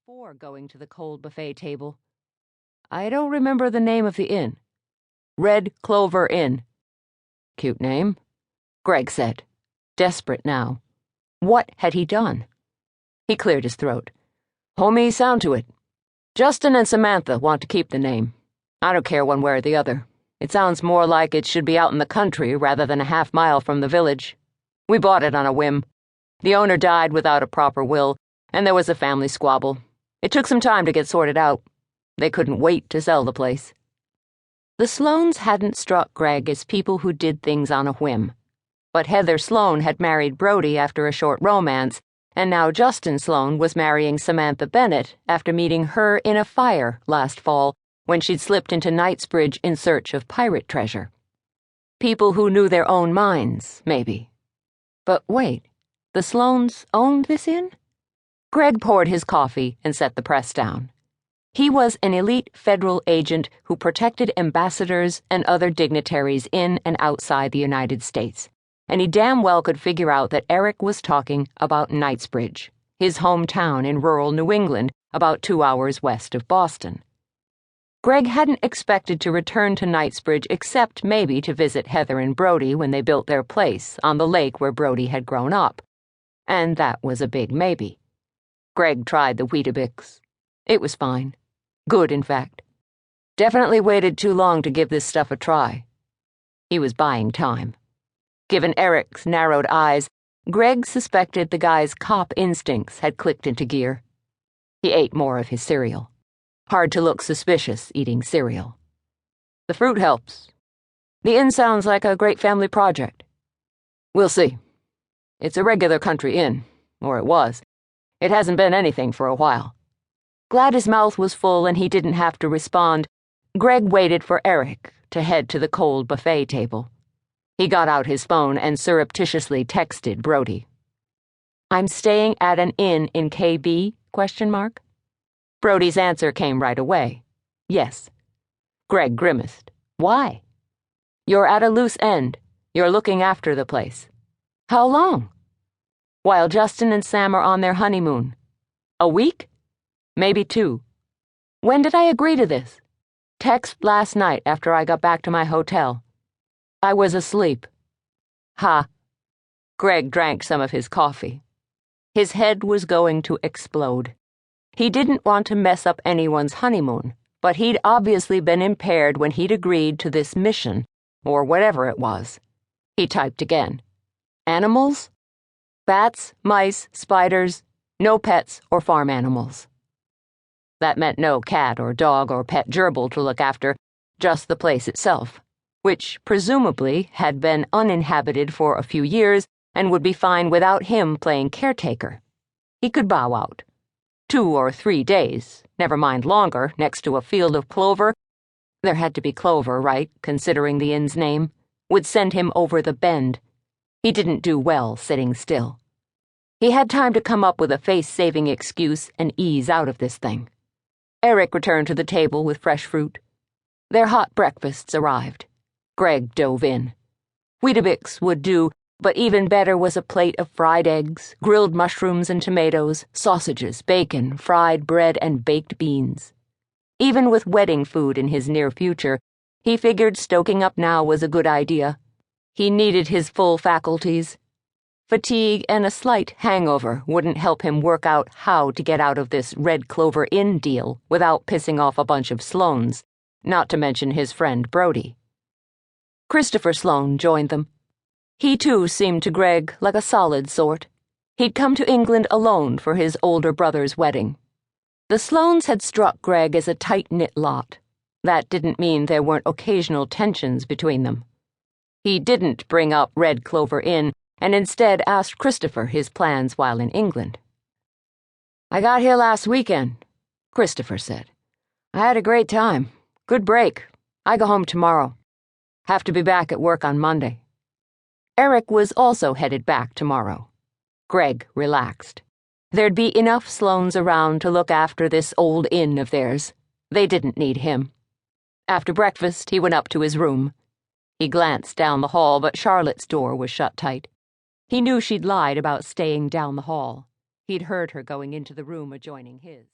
before going to the cold buffet table. I don't remember the name of the inn. Red Clover Inn. Cute name, Greg said, desperate now. What had he done? He cleared his throat. Homey sound to it. Justin and Samantha want to keep the name. I don't care one way or the other. It sounds more like it should be out in the country rather than a half-mile from the village. We bought it on a whim. The owner died without a proper will, and there was a family squabble. It took some time to get sorted out. They couldn't wait to sell the place. The Sloans hadn't struck Greg as people who did things on a whim. But Heather Sloan had married Brody after a short romance, and now Justin Sloan was marrying Samantha Bennett after meeting her in a fire last fall when she'd slipped into Knightsbridge in search of pirate treasure. People who knew their own minds, maybe. But wait, the Sloans owned this inn? Greg poured his coffee and set the press down. He was an elite federal agent who protected ambassadors and other dignitaries in and outside the United States, and he damn well could figure out that Eric was talking about Knightsbridge, his hometown in rural New England, about 2 hours west of Boston. Greg hadn't expected to return to Knightsbridge except maybe to visit Heather and Brody when they built their place on the lake where Brody had grown up. And that was a big maybe. Greg tried the Weetabix. It was fine. Good, in fact. Definitely waited too long to give this stuff a try. He was buying time. Given Eric's narrowed eyes, Greg suspected the guy's cop instincts had clicked into gear. He ate more of his cereal. Hard to look suspicious eating cereal. The fruit helps. The inn sounds like a great family project. We'll see. It's a regular country inn, or it was. It hasn't been anything for a while. Glad his mouth was full and he didn't have to respond, Greg waited for Eric to head to the cold buffet table. He got out his phone and surreptitiously texted Brody. I'm staying at an inn in KB? Brody's answer came right away. Yes. Greg grimaced. Why? You're at a loose end. You're looking after the place. How long? While Justin and Sam are on their honeymoon. A week? Maybe 2. When did I agree to this? Text last night after I got back to my hotel. I was asleep. Ha. Greg drank some of his coffee. His head was going to explode. He didn't want to mess up anyone's honeymoon, but he'd obviously been impaired when he'd agreed to this mission, or whatever it was. He typed again. Animals? Bats, mice, spiders, no pets or farm animals. That meant no cat or dog or pet gerbil to look after, just the place itself, which presumably had been uninhabited for a few years and would be fine without him playing caretaker. He could bow out. 2 or 3 days, never mind longer, next to a field of clover, there had to be clover, right, considering the inn's name, would send him over the bend. He didn't do well sitting still. He had time to come up with a face-saving excuse and ease out of this thing. Eric returned to the table with fresh fruit. Their hot breakfasts arrived. Greg dove in. Weetabix would do, but even better was a plate of fried eggs, grilled mushrooms and tomatoes, sausages, bacon, fried bread, and baked beans. Even with wedding food in his near future, he figured stoking up now was a good idea. He needed his full faculties. Fatigue and a slight hangover wouldn't help him work out how to get out of this Red Clover Inn deal without pissing off a bunch of Sloans, not to mention his friend Brody. Christopher Sloan joined them. He too seemed to Greg like a solid sort. He'd come to England alone for his older brother's wedding. The Sloans had struck Greg as a tight-knit lot. That didn't mean there weren't occasional tensions between them. He didn't bring up Red Clover Inn and instead asked Christopher his plans while in England. I got here last weekend, Christopher said. I had a great time. Good break. I go home tomorrow. Have to be back at work on Monday. Eric was also headed back tomorrow. Greg relaxed. There'd be enough Sloans around to look after this old inn of theirs. They didn't need him. After breakfast, he went up to his room. He glanced down the hall, but Charlotte's door was shut tight. He knew she'd lied about staying down the hall. He'd heard her going into the room adjoining his.